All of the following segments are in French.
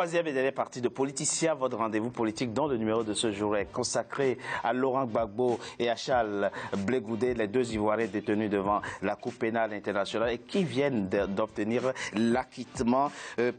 Troisième et dernière partie de Politicien, votre rendez-vous politique dont le numéro de ce jour est consacré à Laurent Gbagbo et à Charles Blé Goudé, les deux Ivoiriens détenus devant la Cour pénale internationale et qui viennent d'obtenir l'acquittement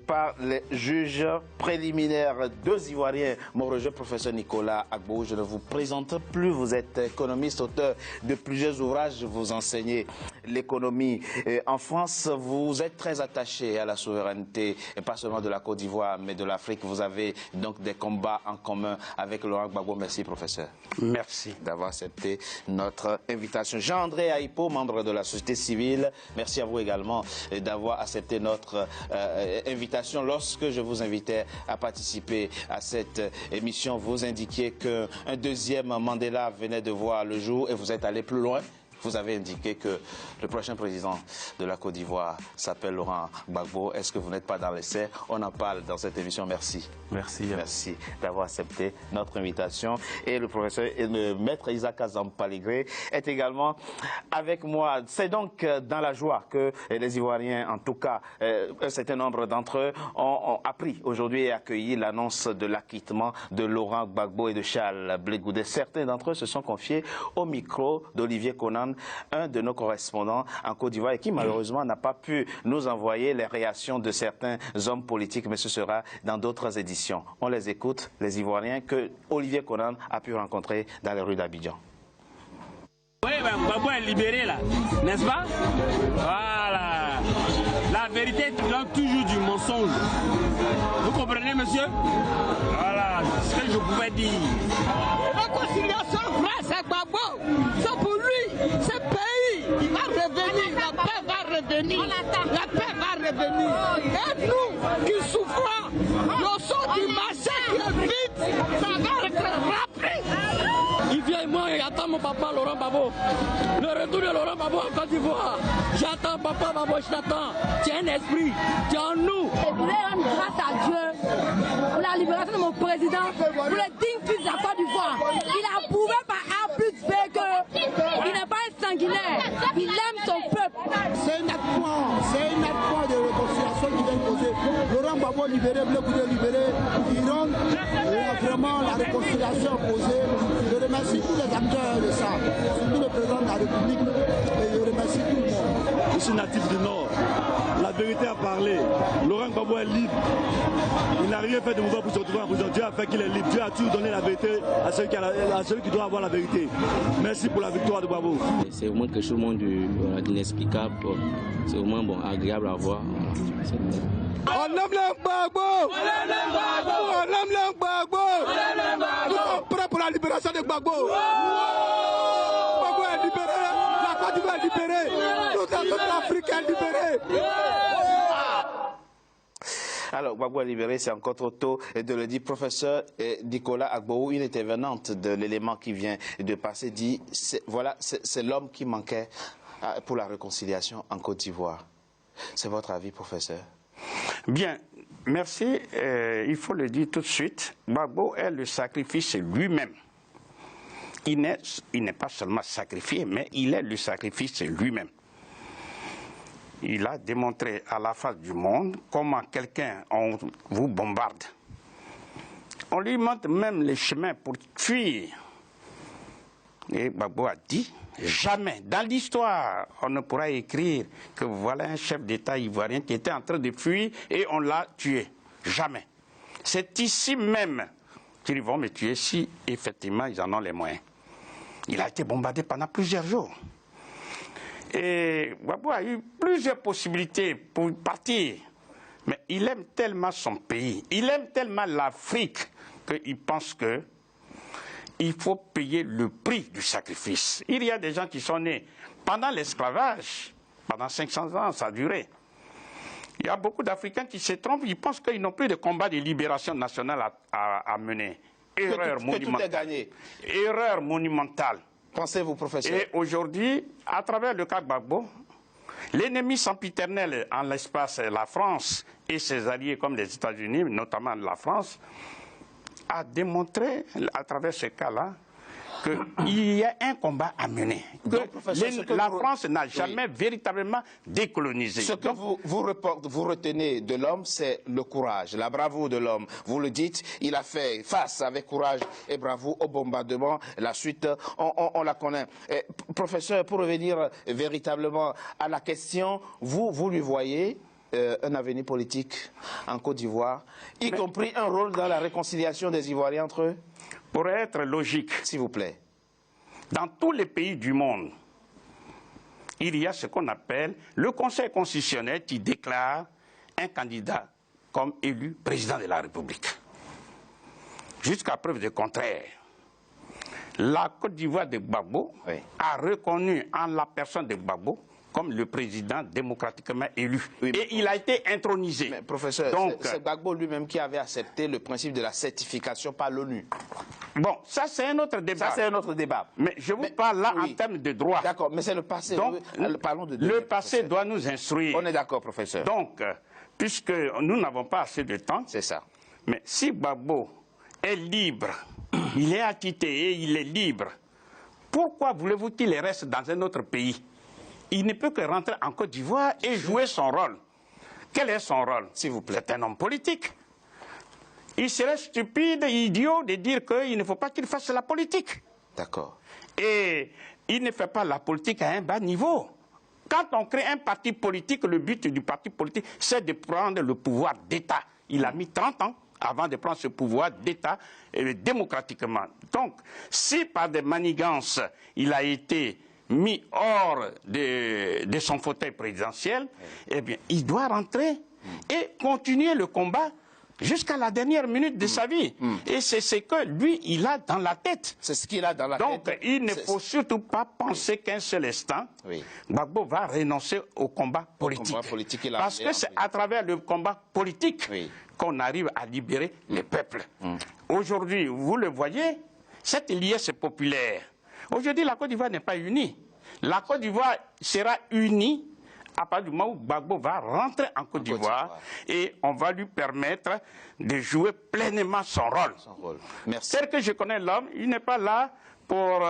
par les juges préliminaires. Deux Ivoiriens, mon rejet, professeur Nicolas Agbo, je ne vous présente plus, vous êtes économiste, auteur de plusieurs ouvrages, vous enseignez l'économie en France, vous êtes très attaché à la souveraineté, et pas seulement de la Côte d'Ivoire, mais de l'Afrique. Vous avez donc des combats en commun avec Laurent Gbagbo. Merci, professeur. Merci d'avoir accepté notre invitation. Jean-André Aïpo, membre de la société civile, merci à vous également d'avoir accepté notre invitation. Lorsque je vous invitais à participer à cette émission, vous indiquiez qu'un deuxième Mandela venait de voir le jour et vous êtes allé plus loin. Vous avez indiqué que le prochain président de la Côte d'Ivoire s'appelle Laurent Gbagbo. Est-ce que vous n'êtes pas dans l'essai? On en parle dans cette émission. Merci. Merci. Merci d'avoir accepté notre invitation. Et le professeur et le maître Isaac Azampaligré est également avec moi. C'est donc dans la joie que les Ivoiriens, en tout cas un certain nombre d'entre eux, ont appris aujourd'hui et accueilli l'annonce de l'acquittement de Laurent Gbagbo et de Charles Blé Goudé. Certains d'entre eux se sont confiés au micro d'Olivier Conan, un de nos correspondants en Côte d'Ivoire et qui malheureusement n'a pas pu nous envoyer les réactions de certains hommes politiques, mais ce sera dans d'autres éditions. On les écoute, les Ivoiriens que Olivier Conan a pu rencontrer dans les rues d'Abidjan. Oui, Gbagbo est libéré là, n'est-ce pas? Voilà. La vérité triomphe toujours du mensonge. Vous comprenez, monsieur? Voilà, ce que je pouvais dire. Réconciliation grâce à Gbagbo, c'est pour lui, ce pays, il va revenir, la paix va revenir, la paix va revenir. Et nous qui souffrons, le son du marché qui est vide, ça va être rappelé. Il vient moi et attend mon papa Laurent Gbagbo. Le retour de Laurent Gbagbo en Côte d'Ivoire. J'attends papa Gbagbo, je t'attends. Tu as un esprit, tu es en nous. Je voulais rendre grâce à Dieu pour la libération de mon président, pour le digne fils de la Côte d'Ivoire. Il a prouvé par A plus B qu'il n'est pas un sanguinaire. Il aime son peuple. C'est un acte point de réconciliation qui vient poser. Laurent Gbagbo libéré, Blé Goudé libéré, il rend vraiment la réconciliation posée. Je remercie tous les acteurs de ça, surtout le président de la République, et je remercie tout le monde. Je suis natif du Nord. La vérité a parlé. Laurent Gbagbo est libre. Il n'a rien fait de mauvais pour se retrouver en prison. Dieu a fait qu'il est libre. Dieu a toujours donné la vérité à celui qui doit avoir la vérité. Merci pour la victoire de Gbagbo. C'est vraiment quelque chose d'inexplicable. C'est vraiment agréable à voir. On aime le Gbagbo! On aime le Gbagbo! Nous sommes prêts pour la libération de Gbagbo! Gbagbo est libéré! La Côte d'Ivoire est libérée! Toute l'Afrique est libérée! Alors, Gbagbo est libéré, c'est encore trop tôt de le dire. Professeur Nicolas Agbo, une intervenante de l'élément qui vient de passer, dit voilà, c'est l'homme qui manquait pour la réconciliation en Côte d'Ivoire. C'est votre avis, professeur? Bien, merci. Il faut le dire tout de suite. Gbagbo est le sacrifice lui-même. Il n'est pas seulement sacrifié, mais il est le sacrifice lui-même. Il a démontré à la face du monde comment quelqu'un, on vous bombarde. On lui montre même les chemins pour fuir. Et Gbagbo a dit, jamais dans l'histoire, on ne pourra écrire que voilà un chef d'État ivoirien qui était en train de fuir et on l'a tué. Jamais. C'est ici même qu'ils vont me tuer si effectivement ils en ont les moyens. Il a été bombardé pendant plusieurs jours. Et Gbagbo a eu plusieurs possibilités pour partir. Mais il aime tellement son pays, il aime tellement l'Afrique qu'il pense que il faut payer le prix du sacrifice. Il y a des gens qui sont nés pendant l'esclavage, pendant 500 ans, ça a duré. Il y a beaucoup d'Africains qui se trompent, ils pensent qu'ils n'ont plus de combat de libération nationale à mener. Erreur monumentale. Que tout est gagné. Erreur monumentale. Pensez-vous, professeur? Et aujourd'hui, à travers le cas Gbagbo, l'ennemi sempiternel en l'espace, la France et ses alliés comme les États-Unis, notamment la France, a démontré à travers ce cas-là qu'il y a un combat à mener. Donc, La France n'a jamais véritablement décolonisé. Ce que vous retenez de l'homme, c'est le courage, la bravoure de l'homme. Vous le dites, il a fait face avec courage et bravoure au bombardement. La suite, on la connaît. Professeur, pour revenir véritablement à la question, vous lui voyez un avenir politique en Côte d'Ivoire, y compris un rôle dans la réconciliation des Ivoiriens entre eux? Pour être logique, s'il vous plaît, dans tous les pays du monde, il y a ce qu'on appelle le Conseil constitutionnel qui déclare un candidat comme élu président de la République. Jusqu'à preuve du contraire, la Côte d'Ivoire de Gbagbo a reconnu en la personne de Gbagbo comme le président démocratiquement élu. Et il a été intronisé. Mais professeur, c'est Gbagbo lui-même qui avait accepté le principe de la certification par l'ONU. Bon, ça c'est un autre débat. Ça c'est un autre débat. Mais je vous parle là en termes de droit. D'accord, mais c'est le passé. Donc, parlons de le passé doit nous instruire. On est d'accord, professeur. Donc, puisque nous n'avons pas assez de temps, c'est ça. Mais si Gbagbo est libre, il est acquitté et il est libre, pourquoi voulez-vous qu'il reste dans un autre pays? Il ne peut que rentrer en Côte d'Ivoire et jouer son rôle. Quel est son rôle? S'il vous plaît. C'est un homme politique. Il serait stupide, idiot de dire qu'il ne faut pas qu'il fasse la politique. D'accord. Et il ne fait pas la politique à un bas niveau. Quand on crée un parti politique, le but du parti politique, c'est de prendre le pouvoir d'État. Il a mis 30 ans avant de prendre ce pouvoir d'État démocratiquement. Donc, si par des manigances, il a été mis hors de son fauteuil présidentiel, eh bien, il doit rentrer et continuer le combat jusqu'à la dernière minute de sa vie. Et c'est ce que lui, il a dans la tête. C'est ce qu'il a dans la tête. Donc, il ne faut surtout pas penser qu'un seul instant, Gbagbo va renoncer au combat politique. Parce que c'est à travers le combat politique qu'on arrive à libérer les peuples. Aujourd'hui, vous le voyez, cette liesse populaire. Aujourd'hui, la Côte d'Ivoire n'est pas unie. La Côte d'Ivoire sera unie à partir du moment où Gbagbo va rentrer en Côte d'Ivoire et on va lui permettre de jouer pleinement son rôle. Merci. Tel que je connais l'homme, il n'est pas là pour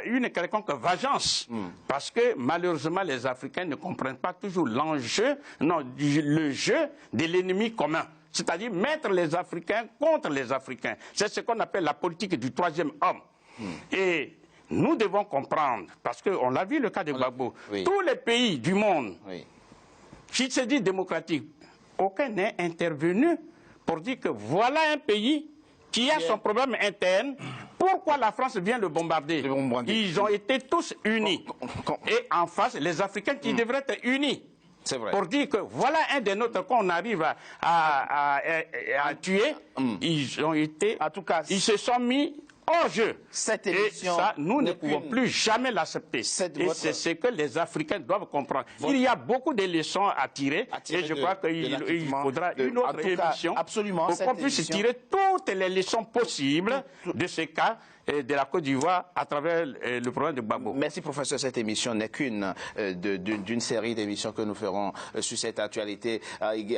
une quelconque vengeance. Parce que malheureusement, les Africains ne comprennent pas toujours l'enjeu, non, le jeu de l'ennemi commun. C'est-à-dire mettre les Africains contre les Africains. C'est ce qu'on appelle la politique du troisième homme. Et nous devons comprendre, parce qu'on l'a vu le cas de Gbagbo, tous les pays du monde, qui se dit démocratique, aucun n'est intervenu pour dire que voilà un pays qui a son problème interne, pourquoi la France vient le bombarder? Ils ont été tous unis. Et en face, les Africains qui devraient être unis. Vrai. Pour dire que voilà un des nôtres qu'on arrive à tuer, ils ont été, en tout cas, ils se sont mis hors jeu. Cette émission, et ça, nous ne pouvons plus jamais l'accepter. Et c'est ce que les Africains doivent comprendre. Il y a beaucoup de leçons à tirer et je crois qu'il faudra une autre émission pour qu'on puisse tirer toutes les leçons possibles de ce cas de la Côte d'Ivoire à travers le problème de Gbagbo. Merci professeur, cette émission n'est qu'une d'une série d'émissions que nous ferons sur cette actualité.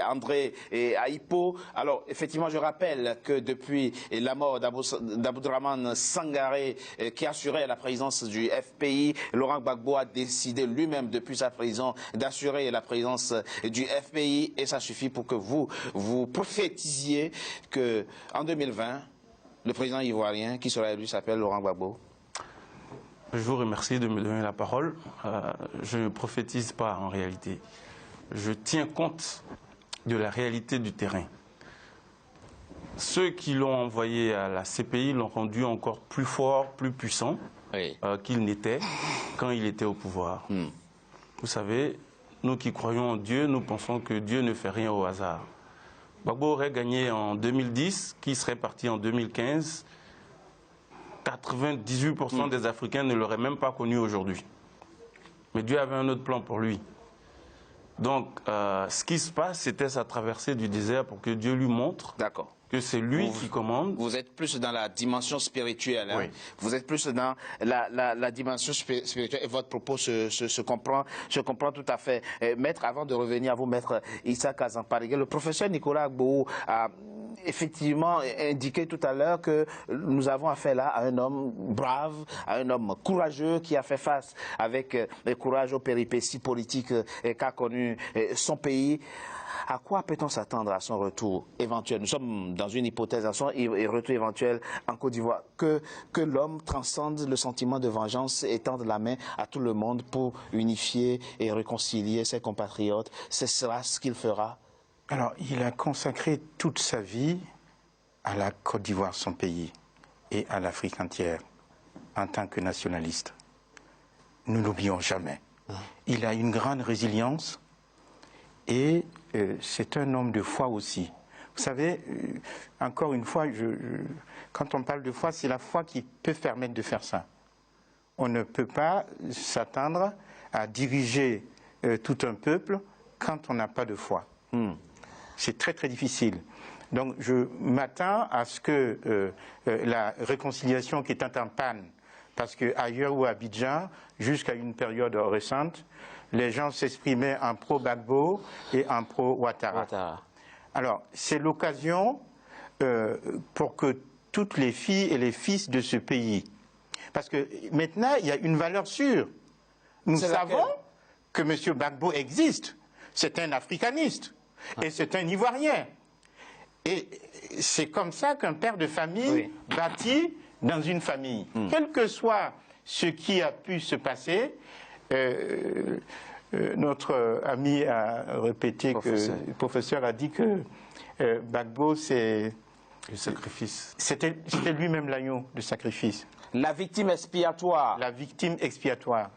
André et Aïpo, alors effectivement je rappelle que depuis la mort d'Aboudraman Sangaré qui assurait la présidence du FPI, Laurent Gbagbo a décidé lui-même depuis sa prison d'assurer la présidence du FPI et ça suffit pour que vous prophétisiez qu'en 2020, le président ivoirien qui sera élu s'appelle Laurent Gbagbo. Je vous remercie de me donner la parole. Je ne prophétise pas en réalité. Je tiens compte de la réalité du terrain. Ceux qui l'ont envoyé à la CPI l'ont rendu encore plus fort, plus puissant qu'il n'était quand il était au pouvoir. Vous savez, nous qui croyons en Dieu, nous pensons que Dieu ne fait rien au hasard. Gbagbo aurait gagné en 2010, qui serait parti en 2015. 98% des Africains ne l'auraient même pas connu aujourd'hui. Mais Dieu avait un autre plan pour lui. Donc, ce qui se passe, c'était sa traversée du désert pour que Dieu lui montre que c'est lui qui commande. Vous êtes plus dans la dimension spirituelle. Hein? Vous êtes plus dans la dimension spirituelle et votre propos se comprend tout à fait. Maître, avant de revenir à vous, Maître Issa Kazampaligé, le professeur Nicolas Gbagbo effectivement indiqué tout à l'heure que nous avons affaire là à un homme brave, à un homme courageux qui a fait face avec courage aux péripéties politiques qu'a connu son pays. À quoi peut-on s'attendre à son retour éventuel? Nous sommes dans une hypothèse, à son retour éventuel en Côte d'Ivoire. Que l'homme transcende le sentiment de vengeance et tende la main à tout le monde pour unifier et réconcilier ses compatriotes. C'est cela ce qu'il fera? Alors, il a consacré toute sa vie à la Côte d'Ivoire, son pays, et à l'Afrique entière, en tant que nationaliste. Nous n'oublions jamais. Il a une grande résilience et c'est un homme de foi aussi. Vous savez, encore une fois, quand on parle de foi, c'est la foi qui peut permettre de faire ça. On ne peut pas s'attendre à diriger tout un peuple quand on n'a pas de foi. C'est très très difficile. Donc je m'attends à ce que la réconciliation qui est en panne, parce qu'ailleurs ou à Abidjan, jusqu'à une période récente, les gens s'exprimaient en pro-Gbagbo et en pro-Ouattara. Alors, c'est l'occasion pour que toutes les filles et les fils de ce pays, parce que maintenant, il y a une valeur sûre. Nous savons que M. Gbagbo existe. C'est un africaniste et c'est un Ivoirien. Et c'est comme ça qu'un père de famille bâtit dans une famille. Quel que soit ce qui a pu se passer, notre ami a répété le professeur a dit que Gbagbo, c'est le sacrifice. C'était lui-même l'agneau de sacrifice. La victime expiatoire. La victime expiatoire.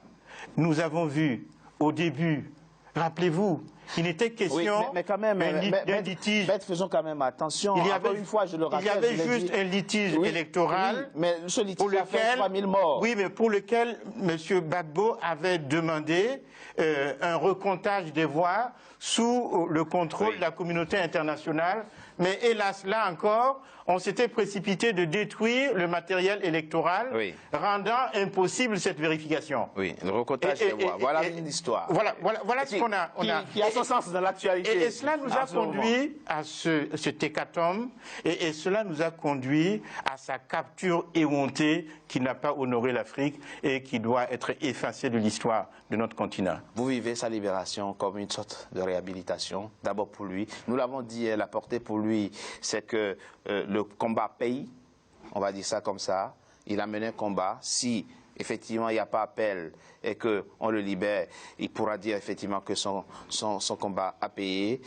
Nous avons vu au début, rappelez-vous, il était question mais quand même, d'un litige. Faisons quand même attention. Il y avait, une fois, je le rappelle, il y avait juste un litige électoral. Mais ce litige a fait 3000 morts. Oui, mais pour lequel M. Gbagbo avait demandé un recomptage des voix sous le contrôle de la communauté internationale. Mais hélas, là encore, on s'était précipité de détruire le matériel électoral, rendant impossible cette vérification. Oui, le recomptage des voix. Voilà une histoire. Voilà ce qu'on a. Qui a son sens dans l'actualité. Et cela nous a conduit à cet hécatombe, et cela nous a conduit à sa capture éhontée qui n'a pas honoré l'Afrique et qui doit être effacée de l'histoire de notre continent. Vous vivez sa libération comme une sorte de réhabilitation, d'abord pour lui. Nous l'avons dit, la portée pour lui, c'est que le combat paye, on va dire ça comme ça. Il a mené un combat. Si effectivement il n'y a pas appel et qu'on le libère, il pourra dire effectivement que son combat a payé.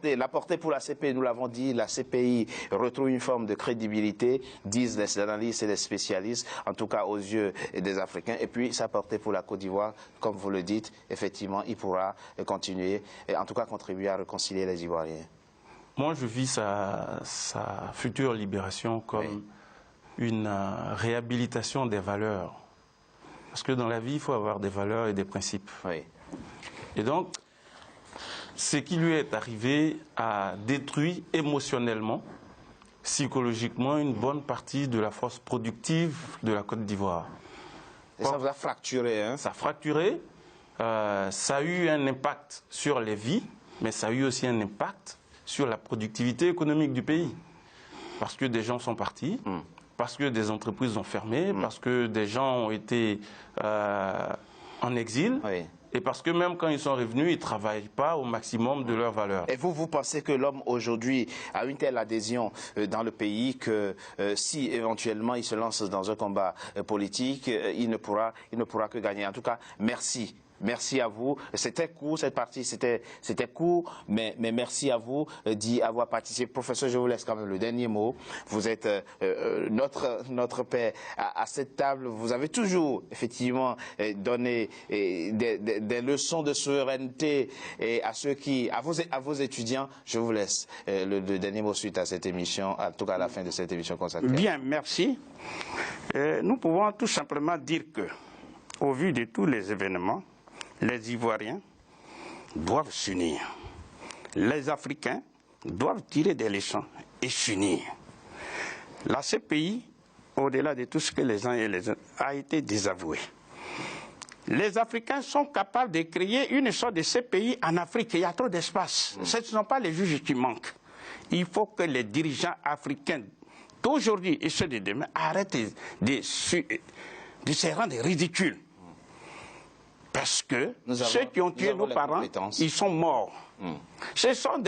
La portée pour la CPI, nous l'avons dit, la CPI retrouve une forme de crédibilité, disent les analystes et les spécialistes, en tout cas aux yeux des Africains. Et puis sa portée pour la Côte d'Ivoire, comme vous le dites, effectivement il pourra continuer et en tout cas contribuer à réconcilier les Ivoiriens. Moi, je vis sa future libération comme une réhabilitation des valeurs. Parce que dans la vie, il faut avoir des valeurs et des principes. Et donc, ce qui lui est arrivé a détruit émotionnellement, psychologiquement, une bonne partie de la force productive de la Côte d'Ivoire. Et ça vous a fracturé, hein? Ça a fracturé. Ça a eu un impact sur les vies, mais ça a eu aussi un impact sur la productivité économique du pays. Parce que des gens sont partis, parce que des entreprises ont fermé, parce que des gens ont été en exil, et parce que même quand ils sont revenus, ils ne travaillent pas au maximum de leur valeur. Et vous pensez que l'homme aujourd'hui a une telle adhésion dans le pays que si éventuellement il se lance dans un combat politique, il ne pourra que gagner. En tout cas, merci. Merci à vous. C'était court, cette partie, c'était court, mais merci à vous d'y avoir participé. Professeur, je vous laisse quand même le dernier mot. Vous êtes notre père à cette table. Vous avez toujours, effectivement, donné des leçons de souveraineté à vos étudiants. Je vous laisse le dernier mot suite à cette émission, en tout cas à la fin de cette émission consacrée. Bien, merci. Nous pouvons tout simplement dire que, au vu de tous les événements, les Ivoiriens doivent s'unir. Les Africains doivent tirer des leçons et s'unir. La CPI, au-delà de tout ce que les uns et les autres, a été désavouée. Les Africains sont capables de créer une sorte de CPI en Afrique. Il y a trop d'espace. Ce ne sont pas les juges qui manquent. il faut que les dirigeants africains d'aujourd'hui et ceux de demain arrêtent de se rendre ridicules. Parce que ceux qui ont tué nos parents, ils sont morts. Ce sont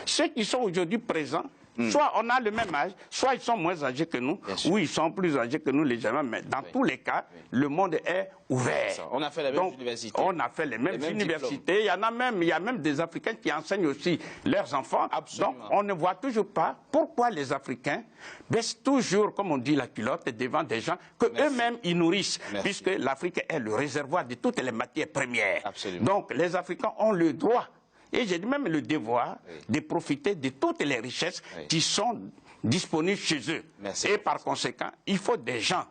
ceux qui sont aujourd'hui présents. Soit on a le même âge, soit ils sont moins âgés que nous, ou ils sont plus âgés que nous légèrement, mais dans tous les cas, le monde est ouvert. On a fait les mêmes universités. On a fait les mêmes universités. Il y a même des Africains qui enseignent aussi leurs enfants. Absolument. Donc on ne voit toujours pas pourquoi les Africains baissent toujours, comme on dit, la culotte devant des gens que eux-mêmes ils nourrissent, puisque l'Afrique est le réservoir de toutes les matières premières. Absolument. Donc les Africains ont le droit, et j'ai même le devoir de profiter de toutes les richesses qui sont disponibles chez eux. Et par conséquent, il faut des gens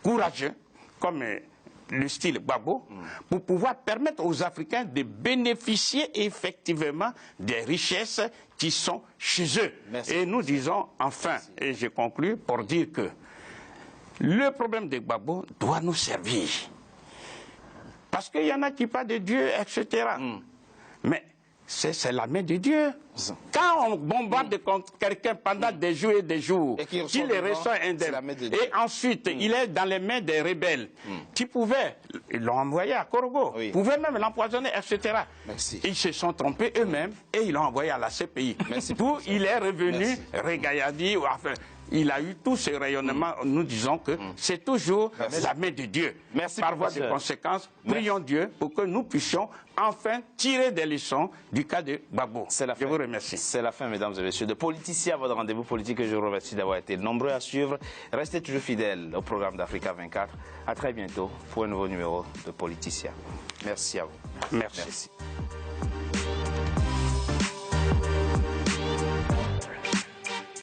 courageux, comme le style Gbagbo, pour pouvoir permettre aux Africains de bénéficier effectivement des richesses qui sont chez eux. Et nous disons enfin, et je conclus pour dire que le problème de Gbagbo doit nous servir. Parce qu'il y en a qui parlent de Dieu, etc. Mais c'est la main de Dieu. Quand on bombarde contre quelqu'un pendant des jours et des jours, qu'il est ressort indemne, et ensuite il est dans les mains des rebelles, qui pouvaient, ils l'ont envoyé à Korogo, pouvaient même l'empoisonner, etc. Ils se sont trompés eux-mêmes et ils l'ont envoyé à la CPI. D'où il est revenu, Regailladi, enfin, il a eu tout ce rayonnement. Nous disons que c'est toujours la main de Dieu. Par voie de conséquence, prions Dieu pour que nous puissions enfin tirer des leçons du cas de Gbagbo. Je vous remercie. C'est la fin, mesdames et messieurs, de Politicien, votre rendez-vous politique, que je vous remercie d'avoir été nombreux à suivre. Restez toujours fidèles au programme d'Africa 24. À très bientôt pour un nouveau numéro de Politicien. Merci à vous. Merci.